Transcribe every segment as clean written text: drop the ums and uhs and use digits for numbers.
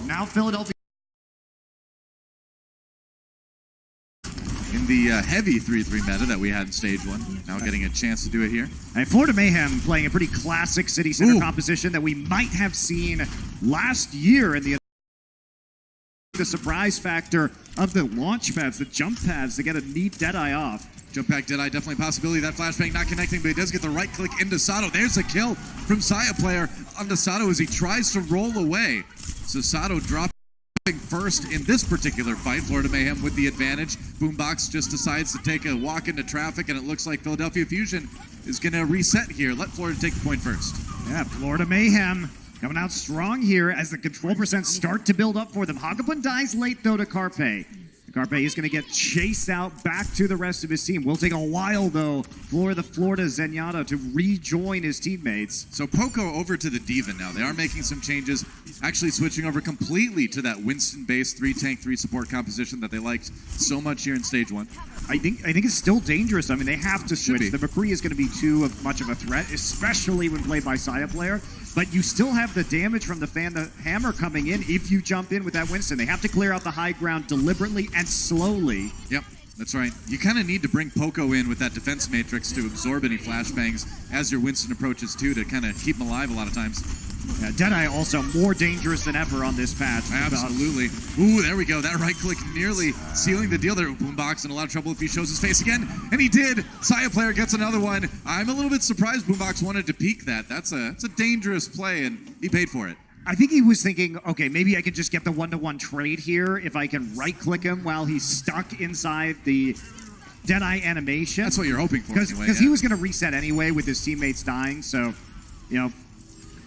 Now Philadelphia. In the heavy 3-3 meta that we had in stage 1. Now getting a chance to do it here. And Florida Mayhem playing a pretty classic City Center composition that we might have seen last year in the surprise factor of the launch pads, the jump pads to get a neat Deadeye off. Jump back Deadeye, definitely a possibility. That flashbang not connecting, but he does get the right click into Sato. There's a kill from Saya player onto Sato as he tries to roll away. So Sato dropping first in this particular fight. Florida Mayhem with the advantage. Boombox just decides to take a walk into traffic, and it looks like Philadelphia Fusion is going to reset here. Let Florida take the point first. Yeah, Florida Mayhem coming out strong here as the control percent start to build up for them. Hagapun dies late, though, to Carpe. Carpe is going to get chased out back to the rest of his team. Will take a while, though, for the Florida Zenyatta to rejoin his teammates. So Poco over to the D.Va now. They are making some changes, actually switching over completely to that Winston-based 3-tank, 3-support composition that they liked so much here in Stage 1. I think it's still dangerous. I mean, they have to switch. The McCree is going to be too much of a threat, especially when played by Saya player. But you still have the damage from the Hammer coming in if you jump in with that Winston. They have to clear out the high ground deliberately and slowly. Yep, that's right. You kind of need to bring Poco in with that defense matrix to absorb any flashbangs as your Winston approaches too, to kind of keep him alive a lot of times. Yeah, Deadeye also more dangerous than ever on this patch. Absolutely. Ooh, there we go. That right click nearly sealing the deal there. Boombox in a lot of trouble if he shows his face again. And he did. Saya player gets another one. I'm a little bit surprised Boombox wanted to peek that. That's a dangerous play, and he paid for it. I think he was thinking, okay, maybe I can just get the one-to-one trade here if I can right-click him while he's stuck inside the Deadeye animation. That's what you're hoping for anyway. Because he was going to reset anyway with his teammates dying, so, you know.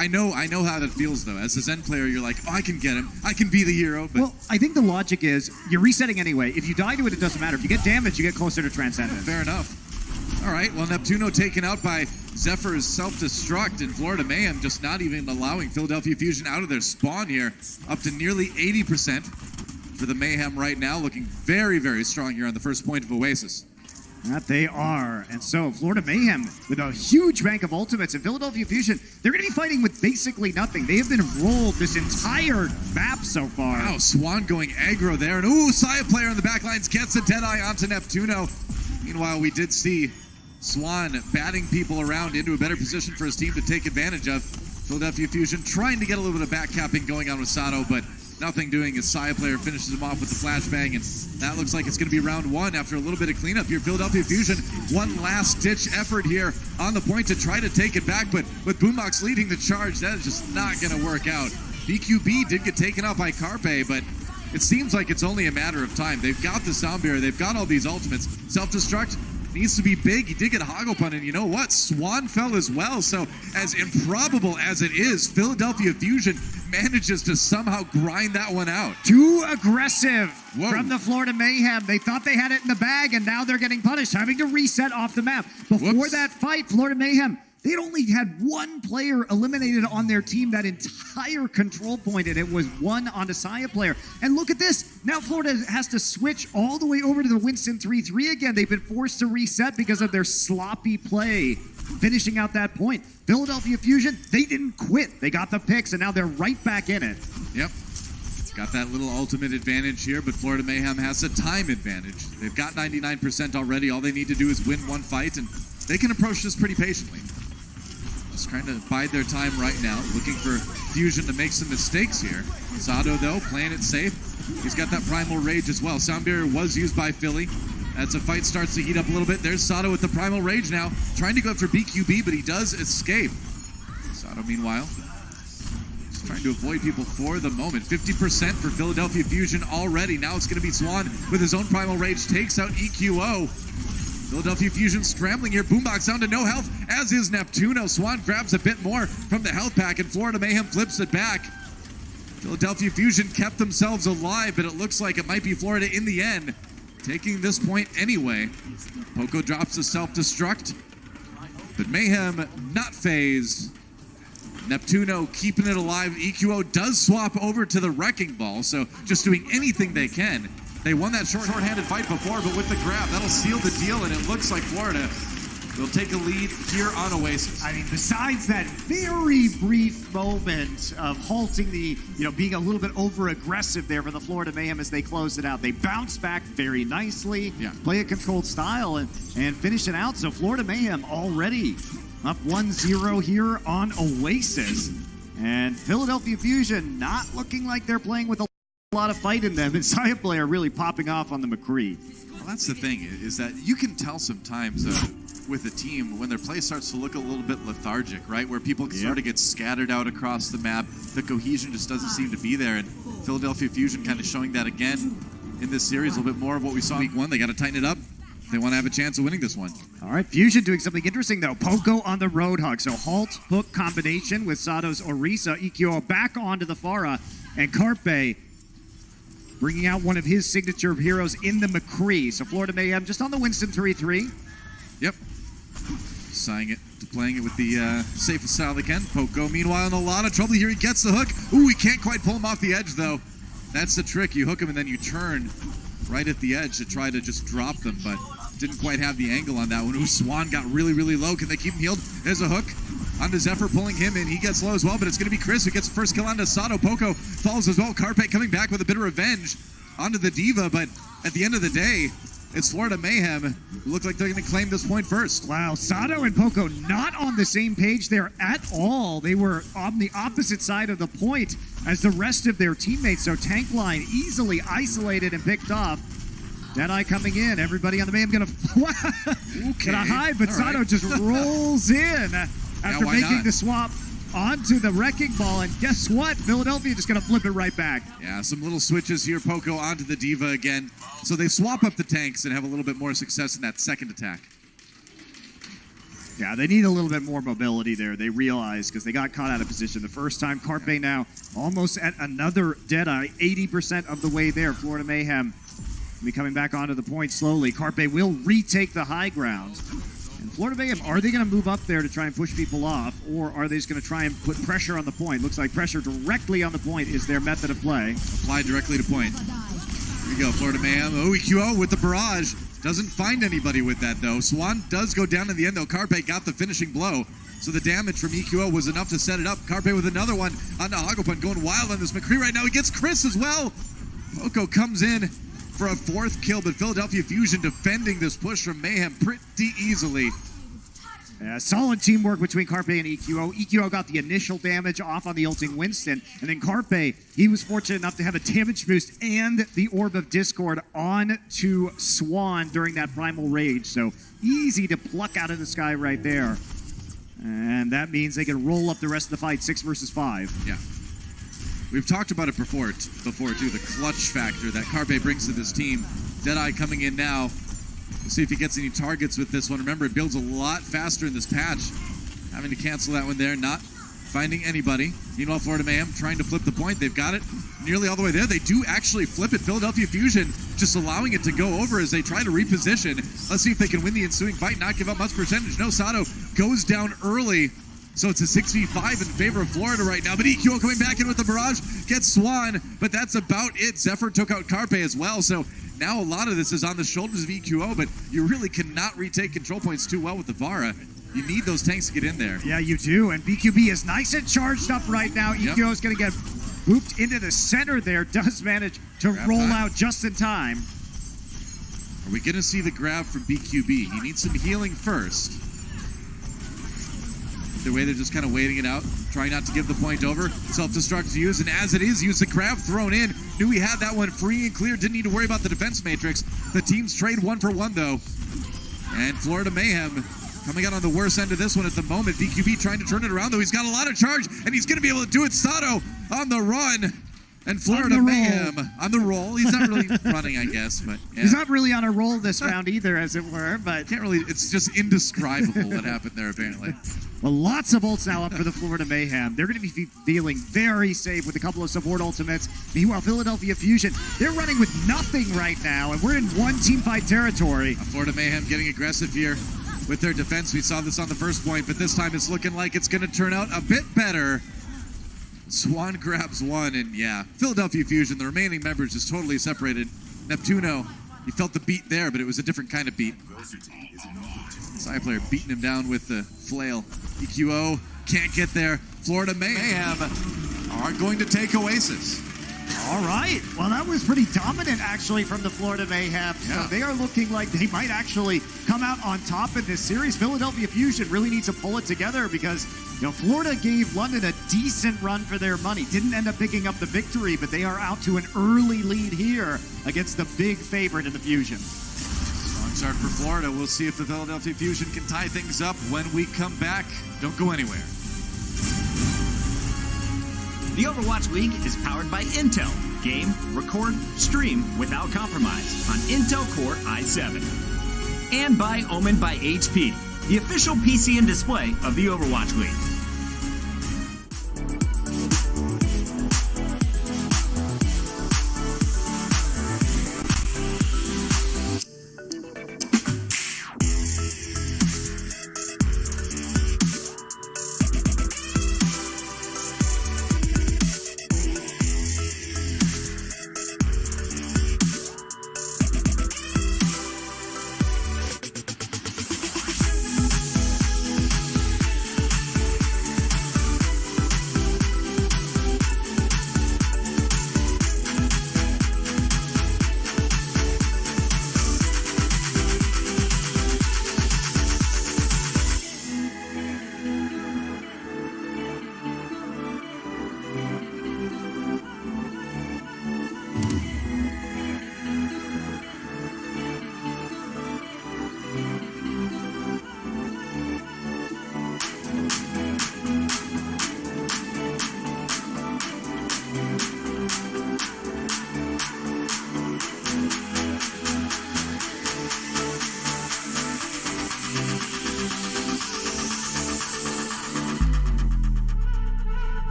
I know how that feels, though. As a Zen player, you're like, oh, I can get him. I can be the hero. But well, I think the logic is you're resetting anyway. If you die to it, it doesn't matter. If you get damage, you get closer to Transcendence. Fair enough. All right, well, Neptuno taken out by Zephyr's self-destruct, and Florida Mayhem just not even allowing Philadelphia Fusion out of their spawn here, up to nearly 80% for the Mayhem right now, looking very, very strong here on the first point of Oasis. That they are. And so Florida Mayhem with a huge bank of ultimates, and Philadelphia Fusion, they're going to be fighting with basically nothing. They have been rolled this entire map so far. Wow, Swan going aggro there. And ooh, Saya player in the back lines gets a Deadeye onto Neptuno. Meanwhile, we did see Swan batting people around into a better position for his team to take advantage of. Philadelphia Fusion trying to get a little bit of backcapping going on with Sato, but nothing doing as Saya player finishes him off with the flashbang, and that looks like it's going to be round 1 after a little bit of cleanup here. Philadelphia Fusion, one last-ditch effort here on the point to try to take it back, but with Boombox leading the charge, that is just not going to work out. BQB did get taken out by Carpe, but it seems like it's only a matter of time. They've got the sound barrier, they've got all these ultimates. Self-destruct needs to be big. He did get a Hagopun, and you know what? Swan fell as well, so as improbable as it is, Philadelphia Fusion manages to somehow grind that one out. Too aggressive from the Florida Mayhem. They thought they had it in the bag, and now they're getting punished, having to reset off the map. Before that fight, Florida Mayhem, they'd only had one player eliminated on their team that entire control point, and it was one on the Saya player. And look at this. Now Florida has to switch all the way over to the Winston 3-3 again. They've been forced to reset because of their sloppy play, finishing out that point. Philadelphia Fusion, they didn't quit. They got the picks, and now they're right back in it. Yep. Got that little ultimate advantage here, but Florida Mayhem has a time advantage. They've got 99% already. All they need to do is win one fight, and they can approach this pretty patiently. Just trying to bide their time right now, looking for Fusion to make some mistakes here. Sato, though, playing it safe. He's got that Primal Rage as well. Sound Barrier was used by Philly. As the fight starts to heat up a little bit, there's Sato with the Primal Rage now, trying to go after BQB, but he does escape. Sato, meanwhile, just trying to avoid people for the moment. 50% for Philadelphia Fusion already. Now it's going to be Swan with his own Primal Rage, takes out EQO. Philadelphia Fusion scrambling here. Boombox down to no health, as is Neptuno. Swan grabs a bit more from the health pack, and Florida Mayhem flips it back. Philadelphia Fusion kept themselves alive, but it looks like it might be Florida in the end, taking this point anyway. Poco drops the self-destruct, but Mayhem not phased. Neptuno keeping it alive. EQO does swap over to the Wrecking Ball, so just doing anything they can. They won that short-handed fight before, but with the grab, that'll seal the deal, and it looks like Florida They'll take a lead here on Oasis. I mean, besides that very brief moment of halting the, being a little bit over-aggressive there for the Florida Mayhem as they closed it out, they bounced back very nicely, play a controlled style, and finish it out. So Florida Mayhem already up 1-0 here on Oasis. And Philadelphia Fusion not looking like they're playing with a lot of fight in them. And Science Player really popping off on the McCree. Well, that's the thing, is that you can tell sometimes with a team when their play starts to look a little bit lethargic, right? Where people sort of get scattered out across the map. The cohesion just doesn't seem to be there. And Philadelphia Fusion kind of showing that again in this series, a little bit more of what we saw in week 1. They got to tighten it up. They want to have a chance of winning this one. All right, Fusion doing something interesting, though. Poco on the Roadhog. So halt, hook combination with Sato's Orisa. EQO back onto the Pharah. And Carpe bringing out one of his signature heroes in the McCree. So Florida Mayhem just on the Winston 3-3. Yep. Playing it with the safest style they can. Poco, meanwhile, in a lot of trouble here. He gets the hook. Ooh, he can't quite pull him off the edge, though. That's the trick. You hook him, and then you turn right at the edge to try to just drop them, but didn't quite have the angle on that one. Ooh, Swan got really, really low. Can they keep him healed? There's a hook onto Zephyr, pulling him in. He gets low as well, but it's going to be Chris who gets the first kill onto Sato. Poco falls as well. Carpe coming back with a bit of revenge onto the Diva, but at the end of the day, it's Florida Mayhem who look like they're going to claim this point first. Wow, Sato and Poco not on the same page there at all. They were on the opposite side of the point as the rest of their teammates. So Tank Line easily isolated and picked off. Deadeye coming in. Everybody on the Mayhem gonna hide, but Sato just rolls in after making the swap onto the Wrecking Ball, and guess what? Philadelphia just gonna flip it right back. Yeah, some little switches here. Poco onto the Diva again. So they swap up the tanks and have a little bit more success in that second attack. Yeah, they need a little bit more mobility there. They realize because they got caught out of position the first time. Carpe now almost at another Deadeye, 80% of the way there. Florida Mayhem will be coming back onto the point slowly. Carpe will retake the high ground. And Florida Mayhem, are they going to move up there to try and push people off, or are they just going to try and put pressure on the point? Looks like pressure directly on the point is their method of play. Apply directly to point. Here we go, Florida Mayhem. EQO with the barrage. Doesn't find anybody with that, though. Swan does go down in the end, though. Carpe got the finishing blow. So the damage from EQO was enough to set it up. Carpe with another one onto Hagopun, going wild on this McCree right now. He gets Chris as well. Poco comes in for a 4th kill, but Philadelphia Fusion defending this push from Mayhem pretty easily. Solid teamwork between Carpe and EQO. EQO got the initial damage off on the ulting Winston, and then Carpe, he was fortunate enough to have a damage boost and the Orb of Discord on to Swan during that Primal Rage. So easy to pluck out of the sky right there. And that means they can roll up the rest of the fight, 6 versus 5. Yeah. We've talked about it before too, the clutch factor that Carpe brings to this team. Deadeye coming in now. We'll see if he gets any targets with this one. Remember, it builds a lot faster in this patch. Having to cancel that one there, not finding anybody. Meanwhile, Florida Mayhem trying to flip the point. They've got it nearly all the way there. They do actually flip it. Philadelphia Fusion just allowing it to go over as they try to reposition. Let's see if they can win the ensuing fight, not give up much percentage. No, Sato goes down early. So it's a 6v5 in favor of Florida right now. But EQO coming back in with the barrage, gets Swan, but that's about it. Zephyr took out Carpe as well. So now a lot of this is on the shoulders of EQO, but you really cannot retake control points too well with the Vara. You need those tanks to get in there. Yeah, you do. And BQB is nice and charged up right now. EQO is going to get booped into the center there. Does manage to roll out just in time. Are we going to see the grab from BQB? He needs some healing first. The way they're just kind of waiting it out, trying not to give the point over. Self-destruct to use, and as it is, use the grab thrown in. Knew he had that one free and clear, didn't need to worry about the defense matrix. The teams trade 1 for 1, though. And Florida Mayhem coming out on the worst end of this one at the moment. BQB trying to turn it around, though. He's got a lot of charge, and he's going to be able to do it. Sato on the run. And Florida Mayhem on the roll. He's not really running, I guess, but yeah. He's not really on a roll this round either, as it were, but can't really. It's just indescribable what happened there, apparently. Well, lots of ults now up for the Florida Mayhem. They're going to be feeling very safe with a couple of support ultimates. Meanwhile, Philadelphia Fusion, they're running with nothing right now, and we're in one team fight territory. Florida Mayhem getting aggressive here with their defense. We saw this on the first point, but this time it's looking like it's going to turn out a bit better. Swan grabs one, and yeah, Philadelphia Fusion, the remaining members just totally separated. Neptuno, he felt the beat there, but it was a different kind of beat. Side player beating him down with the flail. EQO can't get there. Florida Mayhem are going to take Oasis. All right. Well, that was pretty dominant, actually, from the Florida Mayhem. Yeah. So they are looking like they might actually come out on top in this series. Philadelphia Fusion really needs to pull it together because, Florida gave London a decent run for their money. Didn't end up picking up the victory, but they are out to an early lead here against the big favorite in the Fusion. Strong start for Florida. We'll see if the Philadelphia Fusion can tie things up when we come back. Don't go anywhere. The Overwatch League is powered by Intel. Game, record, stream without compromise on Intel Core i7. And by Omen by HP, the official PC and display of the Overwatch League.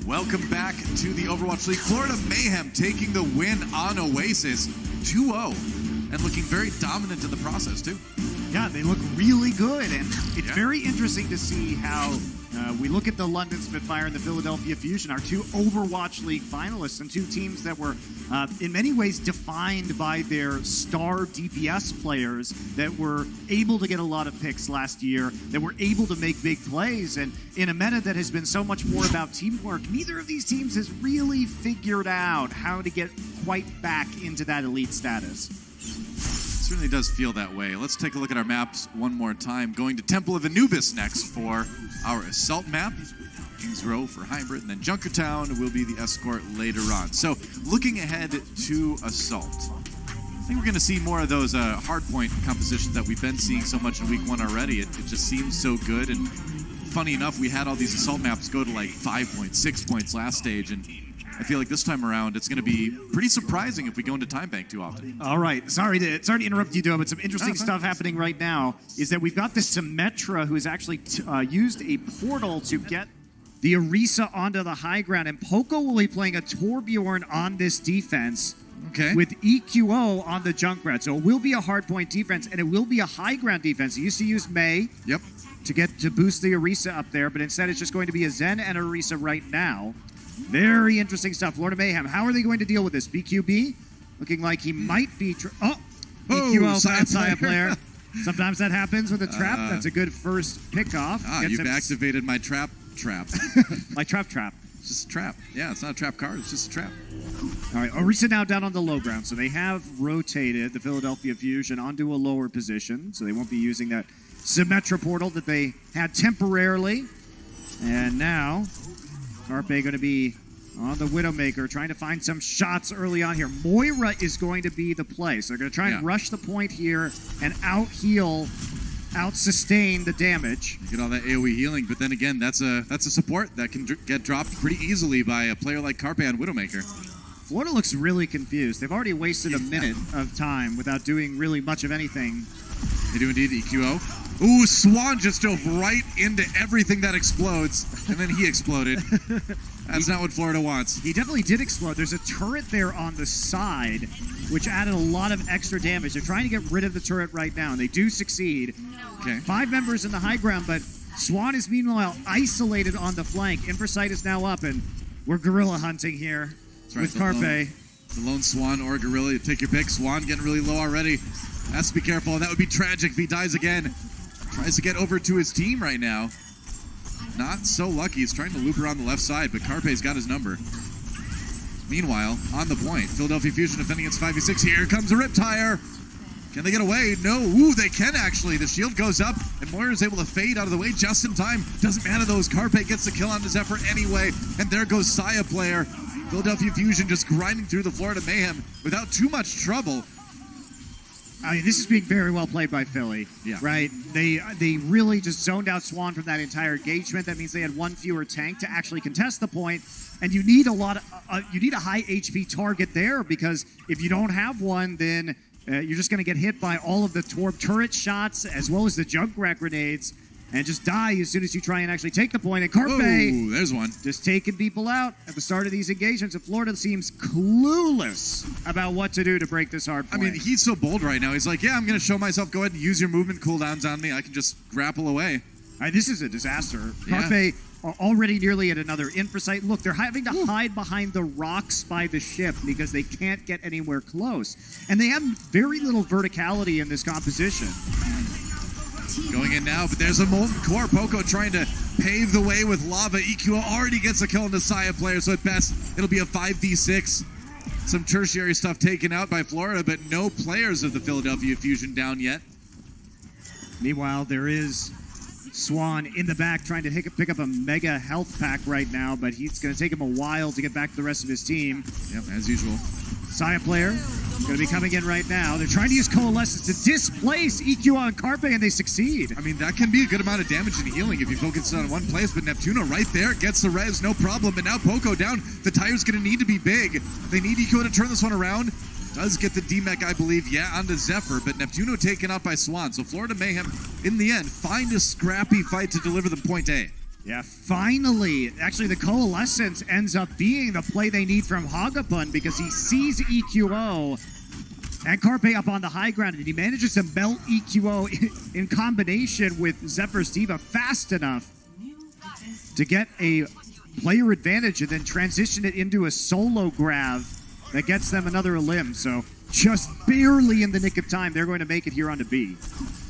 Welcome back to the Overwatch League. Florida Mayhem taking the win on Oasis 2-0 and looking very dominant in the process, too. Yeah, they look really good, and it's very interesting to see how we look at the London Spitfire and the Philadelphia Fusion, our two Overwatch League finalists, and two teams that were in many ways defined by their star DPS players that were able to get a lot of picks last year, that were able to make big plays, and in a meta that has been so much more about teamwork, neither of these teams has really figured out how to get quite back into that elite status. Certainly does feel that way. Let's take a look at our maps one more time. Going to Temple of Anubis next for our Assault map. Kings Row for Hybrid, and then Junkertown will be the escort later on. So looking ahead to Assault, I think we're going to see more of those hardpoint compositions that we've been seeing so much in week one already. It just seems so good, and funny enough, we had all these Assault maps go to like 5 points, 6 points last stage, and I feel like this time around it's going to be pretty surprising if we go into Time Bank too often. All right. Sorry to interrupt you, Doe, but some interesting stuff happening right now is that we've got the Symmetra who has actually used a portal to get the Orisa onto the high ground, and Poco will be playing a Torbjorn on this defense with EQO on the Junkrat. So it will be a hardpoint defense, and it will be a high ground defense. He used to use May to boost the Orisa up there, but instead it's just going to be a Zen and Orisa right now. Very interesting stuff. Florida Mayhem, how are they going to deal with this? BQB looking like he might be... EQO, bad side player. Sometimes that happens with a trap. That's a good first pickoff. You've activated my trap. My trap. It's just a trap. Yeah, it's not a trap card. It's just a trap. All right, Orisa now down on the low ground. So they have rotated the Philadelphia Fusion onto a lower position. So they won't be using that Symmetra portal that they had temporarily. And now... Carpe going to be on the Widowmaker, trying to find some shots early on here. Moira is going to be the play. So they're going to try and rush the point here and out-heal, out-sustain the damage. Get all that AoE healing, but then again, that's a support that can get dropped pretty easily by a player like Carpe on Widowmaker. Florida looks really confused. They've already wasted a minute of time without doing really much of anything. They do indeed, EQO. Ooh, Swan just dove right into everything that explodes, and then he exploded. That's not what Florida wants. He definitely did explode. There's a turret there on the side. which added a lot of extra damage. They're trying to get rid of the turret right now, and they do succeed. Okay. 5 members in the high ground, but Swan is meanwhile isolated on the flank. Inversight is now up, and we're gorilla hunting here with Carpe. The lone Swan or Gorilla, you take your pick. Swan getting really low already. Has to be careful. That would be tragic if he dies again. Tries to get over to his team right now. Not so lucky. He's trying to loop around the left side, but Carpe's got his number. Meanwhile, on the point, Philadelphia Fusion defending against 5v6. Here comes a Riptire. Can they get away? No. Ooh, they can actually. The shield goes up, and Moira is able to fade out of the way just in time. Doesn't matter though, as Carpe gets the kill on his effort anyway. And there goes Saya player. Philadelphia Fusion just grinding through the Florida Mayhem without too much trouble. I mean, this is being very well played by Philly, right? They really just zoned out Swan from that entire engagement. That means they had one fewer tank to actually contest the point, and you need a high HP target there, because if you don't have one, then you're just going to get hit by all of the Torb turret shots as well as the Junkrat grenades, and just die as soon as you try and actually take the point. And Carpe, there's one. Just taking people out at the start of these engagements. And Florida seems clueless about what to do to break this hard point. I mean, he's so bold right now. He's like, yeah, I'm going to show myself. Go ahead and use your movement cooldowns on me. I can just grapple away. This is a disaster. Yeah. Carpe are already nearly at another Infrasight. Look, they're having to hide behind the rocks by the ship because they can't get anywhere close. And they have very little verticality in this composition. Going in now, but there's a Molten Core. Poco trying to pave the way with Lava. EQO already gets a kill on the Saya player, so at best, it'll be a 5v6. Some tertiary stuff taken out by Florida, but no players of the Philadelphia Fusion down yet. Meanwhile, there is Swan in the back trying to pick up a mega health pack right now, but he's going to take him a while to get back to the rest of his team. Yep, as usual. Saya player going to be coming in right now. They're trying to use Coalescence to displace EQO and Carpe, and they succeed. I mean, that can be a good amount of damage and healing if you focus on one place, but Neptuno right there gets the res, no problem. And now Poco down. The tire's going to need to be big. They need EQO to turn this one around. Does get the D-Mech, I believe, onto Zephyr, but Neptuno taken out by Swan. So Florida Mayhem, in the end, find a scrappy fight to deliver them point A. Yeah, finally. Actually, the Coalescence ends up being the play they need from Hagapun, because he sees EQO and Carpe up on the high ground, and he manages to melt EQO in combination with Zephyr's Diva fast enough to get a player advantage and then transition it into a solo grab that gets them another limb. So just barely in the nick of time, they're going to make it here onto B.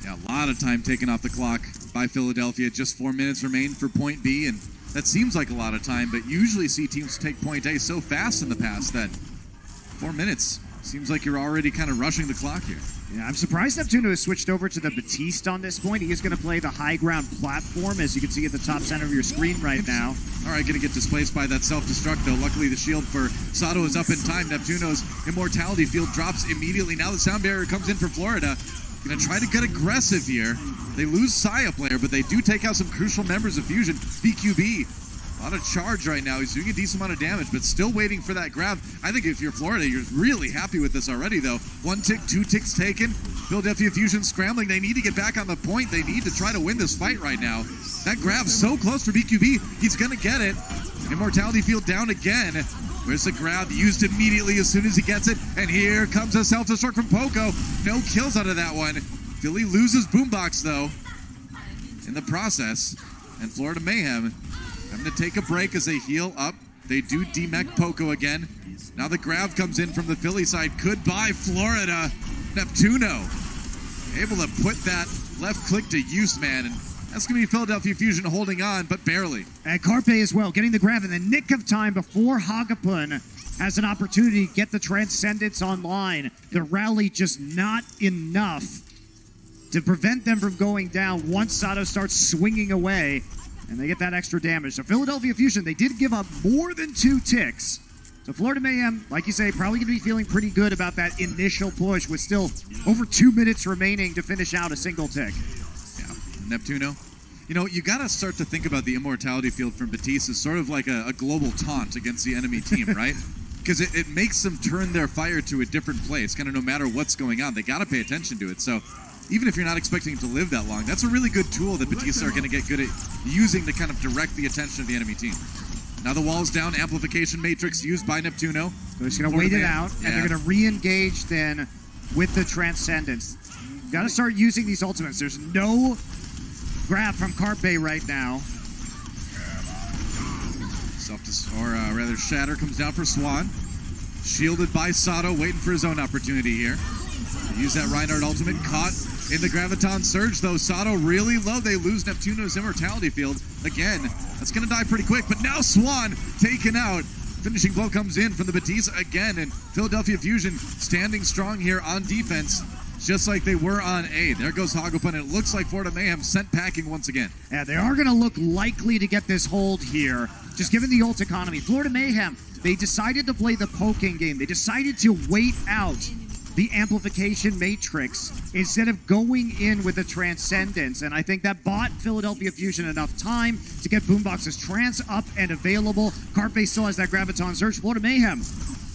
Yeah, a lot of time taken off the clock by Philadelphia. Just 4 minutes remain for point B, and that seems like a lot of time, but usually see teams take point A so fast in the past that 4 minutes seems like you're already kind of rushing the clock here. Yeah, I'm surprised Neptuno has switched over to the Batiste on this point. He is going to play the high ground platform, as you can see at the top center of your screen right now. All right, going to get displaced by that self-destruct, though. Luckily, the shield for Sato is up in time. Neptuno's Immortality Field drops immediately. Now the sound barrier comes in for Florida. Going to try to get aggressive here. They lose Saya player, but they do take out some crucial members of Fusion. BQB, a lot of charge right now. He's doing a decent amount of damage, but still waiting for that grab. I think if you're Florida, you're really happy with this already, though. 1 tick, 2 ticks taken. Philadelphia Fusion scrambling. They need to get back on the point. They need to try to win this fight right now. That grab's so close for BQB. He's going to get it. Immortality Field down again. Where's the grab? Used immediately as soon as he gets it. And here comes a self-destruct from Poco. No kills out of that one. Philly loses Boombox, though, in the process. And Florida Mayhem having to take a break as they heal up. They do D-Mech Poco again. Now the grab comes in from the Philly side. Goodbye, Florida. Neptuno able to put that left click to use, man. And that's going to be Philadelphia Fusion holding on, but barely. And Carpe as well, getting the grab in the nick of time before Hagapun has an opportunity to get the Transcendence online. The rally just not enough to prevent them from going down once Sato starts swinging away, and they get that extra damage. So Philadelphia Fusion, they did give up more than 2 ticks. So Florida Mayhem, like you say, probably going to be feeling pretty good about that initial push with still over 2 minutes remaining to finish out a single tick. Yeah, Neptuno. You know, you got to start to think about the Immortality Field from Batiste as sort of like a global taunt against the enemy team, right? Because it makes them turn their fire to a different place, kind of no matter what's going on. They got to pay attention to it. So even if you're not expecting it to live that long, that's a really good tool that Batiste are going to get good at using to kind of direct the attention of the enemy team. Now the wall's down. Amplification Matrix used by Neptuno. They're just going to wait it out, and they're going to re-engage then with the Transcendence. Got to start using these ultimates. There's no grab from Carpe right now. Rather Shatter comes down for Swan. Shielded by Sato, waiting for his own opportunity here. Use that Reinhardt ultimate, caught in the Graviton Surge, though. Sato really low. They lose Neptuno's Immortality Field. Again, that's going to die pretty quick, but now Swan taken out. Finishing blow comes in from the Batista again, and Philadelphia Fusion standing strong here on defense, just like they were on A. There goes Hagopun, and it looks like Florida Mayhem sent packing once again. Yeah, they are going to look likely to get this hold here, just given the ult economy. Florida Mayhem, they decided to play the poking game. They decided to wait out the Amplification Matrix instead of going in with the Transcendence. And I think that bought Philadelphia Fusion enough time to get Boombox's Trance up and available. Carpe still has that Graviton Surge. Florida Mayhem,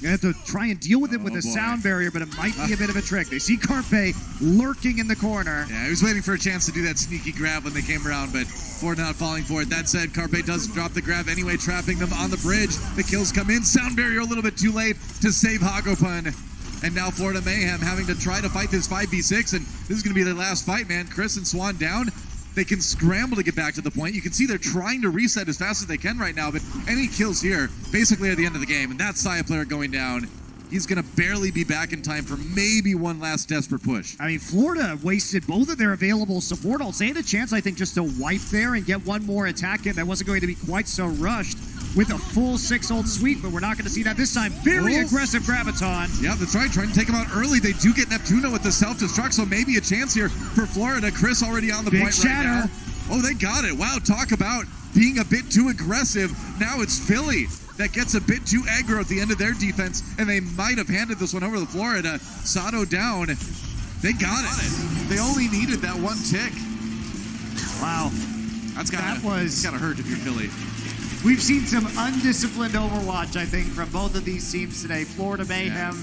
you have to try and deal with it with a sound barrier, but it might be a bit of a trick. They see Carpe lurking in the corner. Yeah, he was waiting for a chance to do that sneaky grab when they came around, but Ford not falling for it. That said, Carpe does drop the grab anyway, trapping them on the bridge. The kills come in. Sound barrier a little bit too late to save Hagopun. And now Florida Mayhem having to try to fight this 5v6, and this is going to be their last fight, man. Chris and Swan down. They can scramble to get back to the point. You can see they're trying to reset as fast as they can right now, but any kills here basically are the end of the game. And that Saya player going down, he's going to barely be back in time for maybe one last desperate push. I mean, Florida wasted both of their available support ults. They had a chance, I think, just to wipe there and get one more attack in that wasn't going to be quite so rushed with a full 6 ult sweep, but we're not going to see that this time. Very aggressive Graviton. Yeah, that's right. Trying to take him out early. They do get Neptuno with the self-destruct, so maybe a chance here for Florida. Chris already on the Big point shatter. right now. Oh, they got it. Wow, talk about being a bit too aggressive. Now it's Philly that gets a bit too aggro at the end of their defense, and they might have handed this one over to Florida. Sato down. They got it. They only needed that one tick. Wow. That's gotta hurt if you're Philly. We've seen some undisciplined Overwatch, I think, from both of these teams today. Florida Mayhem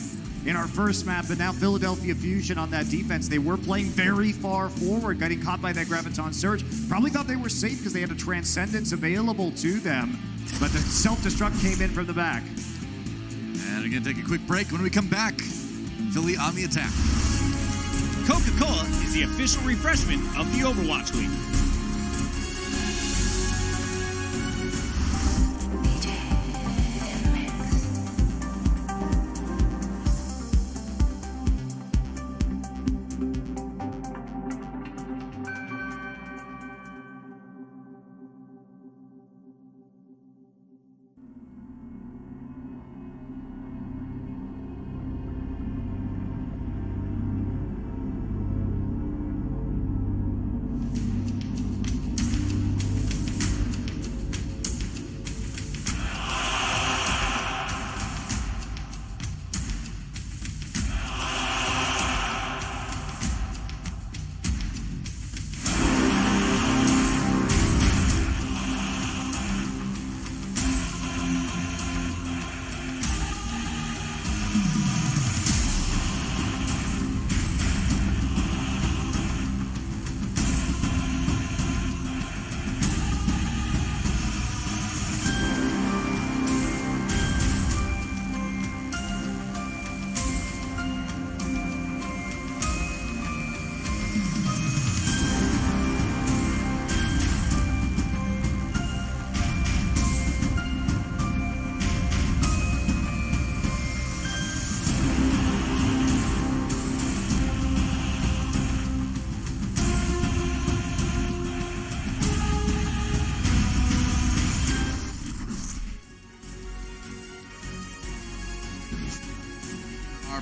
in our first map, but now Philadelphia Fusion on that defense. They were playing very far forward, getting caught by that Graviton Surge. Probably thought they were safe because they had a Transcendence available to them, but the self-destruct came in from the back. And we're going to take a quick break. When we come back, Philly on the attack. Coca-Cola is the official refreshment of the Overwatch League.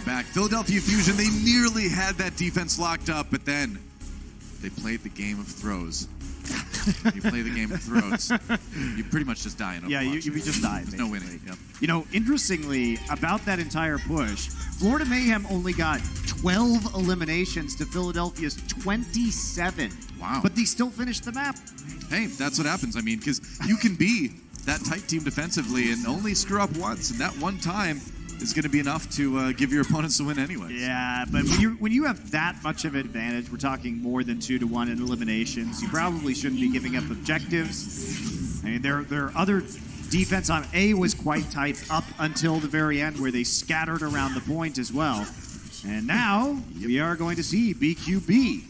Back. Philadelphia Fusion, they nearly had that defense locked up, but then they played the game of throws. You play the game of throws, you pretty much just die in Overwatch. Yeah, you just die. There's no winning. Yep. You know, interestingly, about that entire push, Florida Mayhem only got 12 eliminations to Philadelphia's 27. Wow. But they still finished the map. Hey, that's what happens. I mean, because you can be that tight team defensively and only screw up once, and that one time is going to be enough to give your opponents a win anyway. Yeah, but when you have that much of an advantage, we're talking more than 2-1 in eliminations, you probably shouldn't be giving up objectives. I mean, there are other defense on A was quite tight up until the very end where they scattered around the point as well. And now we are going to see BQB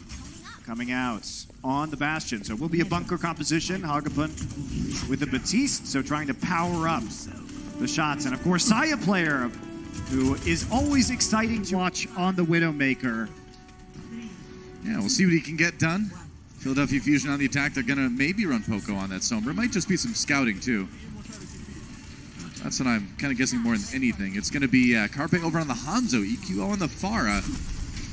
coming out on the Bastion. So it will be a bunker composition. Hagapun with the Batiste, so trying to power up the shots. And of course, Saya player, who is always exciting to watch on the Widowmaker. Yeah, we'll see what he can get done. Philadelphia Fusion on the attack. They're going to maybe run Poco on that Sombra. It might just be some scouting, too. That's what I'm kind of guessing more than anything. It's going to be Carpe over on the Hanzo, EQO on the Pharah.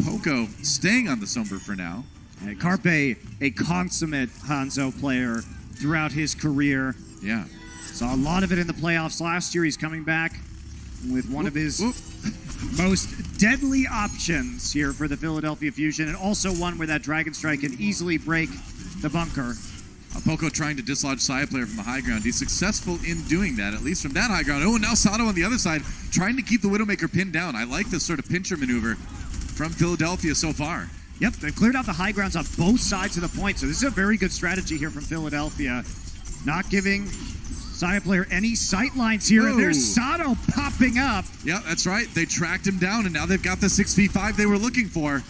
Poco staying on the Sombra for now. And Carpe, a consummate Hanzo player throughout his career. Yeah. Saw a lot of it in the playoffs last year. He's coming back with one of his most deadly options here for the Philadelphia Fusion, and also one where that Dragon Strike can easily break the bunker. Poco trying to dislodge Saya player from the high ground. He's successful in doing that, at least from that high ground. Oh, and now Sato on the other side, trying to keep the Widowmaker pinned down. I like this sort of pincher maneuver from Philadelphia so far. Yep, they've cleared out the high grounds on both sides of the point, so this is a very good strategy here from Philadelphia. Not giving Saya player any sight lines here, and there's Sato popping up. Yeah, that's right. They tracked him down, and now they've got the 6v5 they were looking for.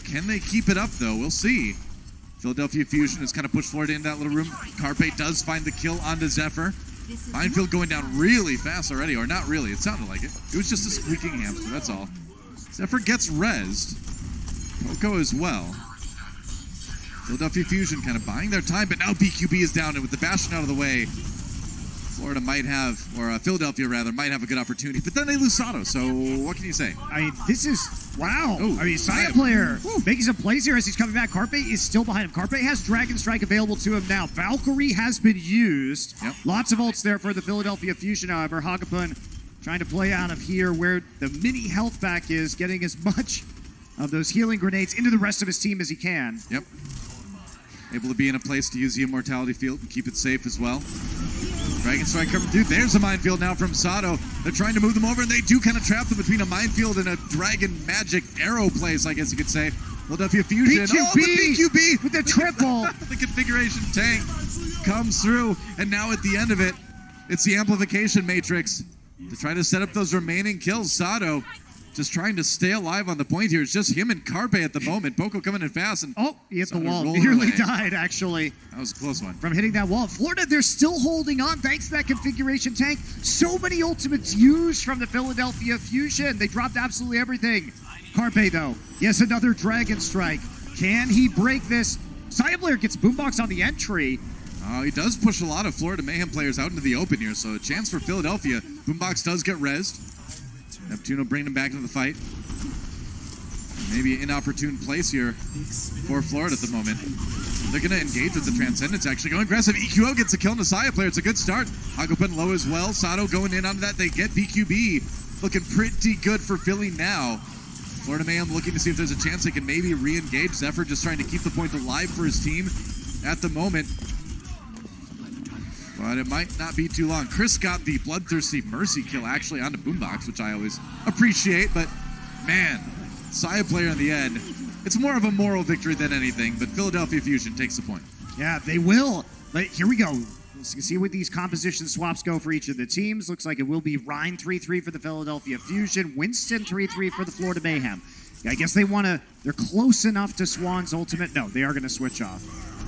Can they keep it up, though? We'll see. Philadelphia Fusion is kind of pushed forward in that little room. Carpe does find the kill onto Zephyr. Minefield going down really fast already, or not really. It sounded like it. It was just a squeaking hamster, that's all. Zephyr gets rezzed. Poco as well. Philadelphia Fusion kind of buying their time, but now BQB is down, and with the Bastion out of the way, Florida might have, or Philadelphia rather, might have a good opportunity, but then they lose Sato, so what can you say? I mean, this is, wow. Ooh, I mean, Saya player making some plays here as he's coming back. Carpe is still behind him. Carpe has Dragon Strike available to him now. Valkyrie has been used. Yep. Lots of ults there for the Philadelphia Fusion, however. Hagapun trying to play out of here where the mini health pack is, getting as much of those healing grenades into the rest of his team as he can. Yep. Able to be in a place to use the Immortality Field and keep it safe as well. Dragon Strike coming through. There's a minefield now from Sato. They're trying to move them over, and they do kind of trap them between a minefield and a Dragon Magic Arrow place, I guess you could say. Philadelphia Fusion. BQB, oh, the BQB with the triple. The configuration tank comes through, and now at the end of it, it's the amplification matrix to try to set up those remaining kills. Sato just trying to stay alive on the point here. It's just him and Carpe at the moment. Poco coming in fast. And he hit the Sato wall. rolling Nearly away. died, actually. That was a close one. From hitting that wall. Florida, they're still holding on thanks to that configuration tank. So many ultimates used from the Philadelphia Fusion. They dropped absolutely everything. Carpe, though. Yes, another Dragon Strike. Can he break this? Saya player gets Boombox on the entry. He does push a lot of Florida Mayhem players out into the open here, so a chance for Philadelphia. Boombox does get rezzed. Neptuno bringing him back into the fight. Maybe an inopportune place here for Florida at the moment. They're going to engage with the Transcendence, actually. Going aggressive. EQO gets a kill on the Saya player. It's a good start. Hagapun low as well. Sato going in on that. They get BQB. Looking pretty good for Philly now. Florida Mayhem looking to see if there's a chance they can maybe re-engage. Zephyr just trying to keep the point alive for his team at the moment. But it might not be too long. Chris got the bloodthirsty mercy kill actually onto Boombox, which I always appreciate, but man, Saya player in the end, it's more of a moral victory than anything, but Philadelphia Fusion takes the point. Yeah, they will. But here we go. Let's see what these composition swaps go for each of the teams. Looks like it will be Rhine 3-3 for the Philadelphia Fusion, Winston 3-3 for the Florida Mayhem. I guess they want to, they're close enough to Swan's ultimate. No, they are going to switch off.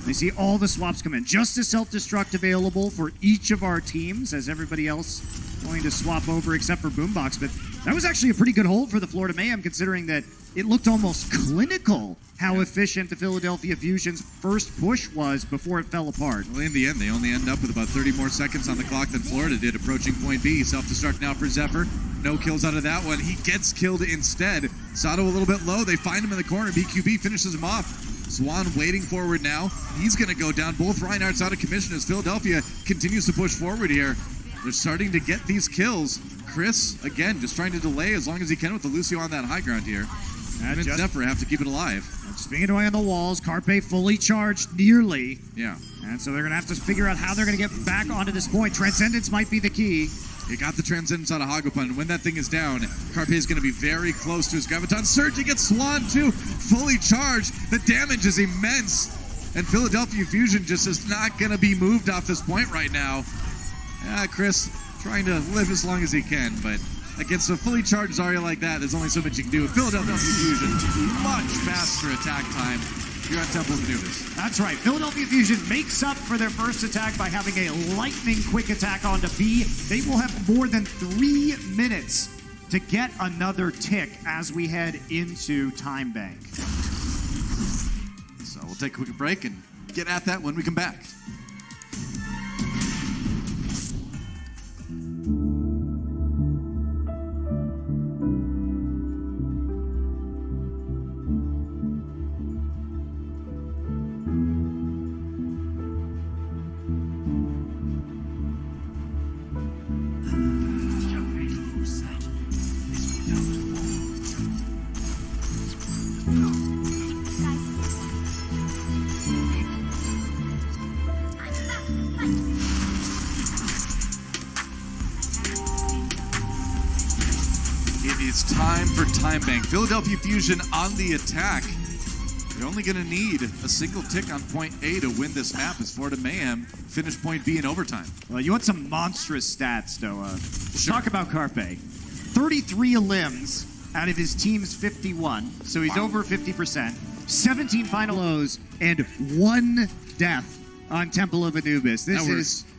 They see all the swaps come in. Just a self-destruct available for each of our teams, as everybody else going to swap over except for Boombox. But that was actually a pretty good hold for the Florida Mayhem, considering that it looked almost clinical how efficient the Philadelphia Fusion's first push was before it fell apart. Well, in the end, they only end up with about 30 more seconds on the clock than Florida did, approaching point B. Self-destruct now for Zephyr. No kills out of that one. He gets killed instead. Sato a little bit low. They find him in the corner. BQB finishes him off. Swan waiting forward now. He's going to go down. Both Reinhardt's out of commission as Philadelphia continues to push forward here. They're starting to get these kills. Chris, again, just trying to delay as long as he can with the Lucio on that high ground here. And Zephyr have to keep it alive. Swinging away on the walls. Carpe fully charged, nearly. Yeah. And so they're going to have to figure out how they're going to get back onto this point. Transcendence might be the key. He got the Transcendence out of Hagapun, and when that thing is down, Carpe is going to be very close to his Graviton Surge. He gets Swan, too, fully charged. The damage is immense, and Philadelphia Fusion just is not going to be moved off this point right now. Yeah, Chris trying to live as long as he can, but against a fully charged Zarya like that, there's only so much you can do. Philadelphia Fusion, much faster attack time here on Temple of Anubis. That's right. Philadelphia Fusion makes up for their first attack by having a lightning quick attack onto B. They will have more than 3 minutes to get another tick as we head into Time Bank. So we'll take a quick break and get at that when we come back. It's time for Time Bank. Philadelphia Fusion on the attack. They're only going to need a single tick on point A to win this map as Florida Mayhem finish point B in overtime. Well, you want some monstrous stats, though. Let's Sure. talk about Carpe. 33 limbs out of his team's 51, so he's over 50%. 17 final lows and 1 death on Temple of Anubis.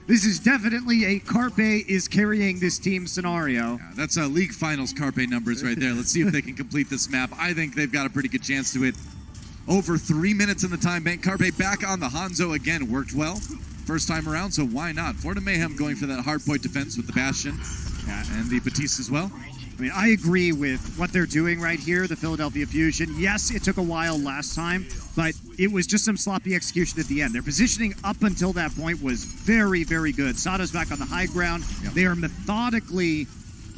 This is definitely a Carpe is carrying this team scenario. Yeah, that's league finals Carpe numbers right there. Let's see if they can complete this map. I think they've got a pretty good chance to it. Over 3 minutes in the Time Bank. Carpe back on the Hanzo again. Worked well first time around, so why not? Florida Mayhem going for that hard point defense with the Bastion and the Batiste as well. I mean, I agree with what they're doing right here, the Philadelphia Fusion. Yes, it took a while last time, but it was just some sloppy execution at the end. Their positioning up until that point was very, very good. Sato's back on the high ground. Yep. They are methodically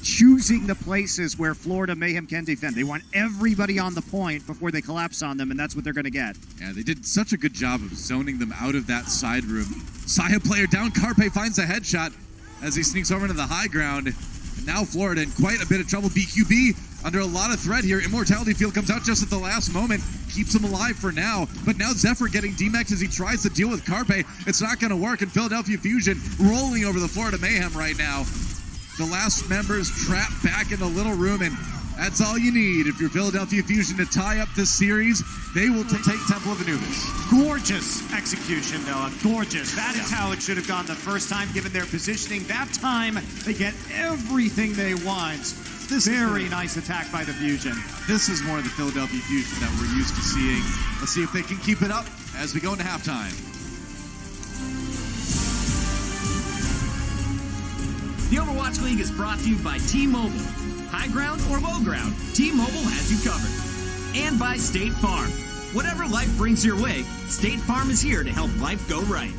choosing the places where Florida Mayhem can defend. They want everybody on the point before they collapse on them, and that's what they're going to get. Yeah, they did such a good job of zoning them out of that side room. Saya player down. Carpe finds a headshot as he sneaks over into the high ground. And now Florida in quite a bit of trouble. BQB under a lot of threat here. Immortality Field comes out just at the last moment. Keeps him alive for now. But now Zephyr getting DMAX as he tries to deal with Carpe. It's not going to work. And Philadelphia Fusion rolling over the Florida Mayhem right now. The last members trapped back in the little room, and that's all you need. If you're Philadelphia Fusion to tie up this series, they will take Temple of Anubis. Gorgeous execution, Noah. Gorgeous. That is how it should have gone the first time, given their positioning. That time, they get everything they want. This very nice attack by the Fusion. This is more of the Philadelphia Fusion that we're used to seeing. Let's see if they can keep it up as we go into halftime. The Overwatch League is brought to you by T-Mobile. High ground or low ground, T-Mobile has you covered. And by State Farm. Whatever life brings your way, State Farm is here to help life go right.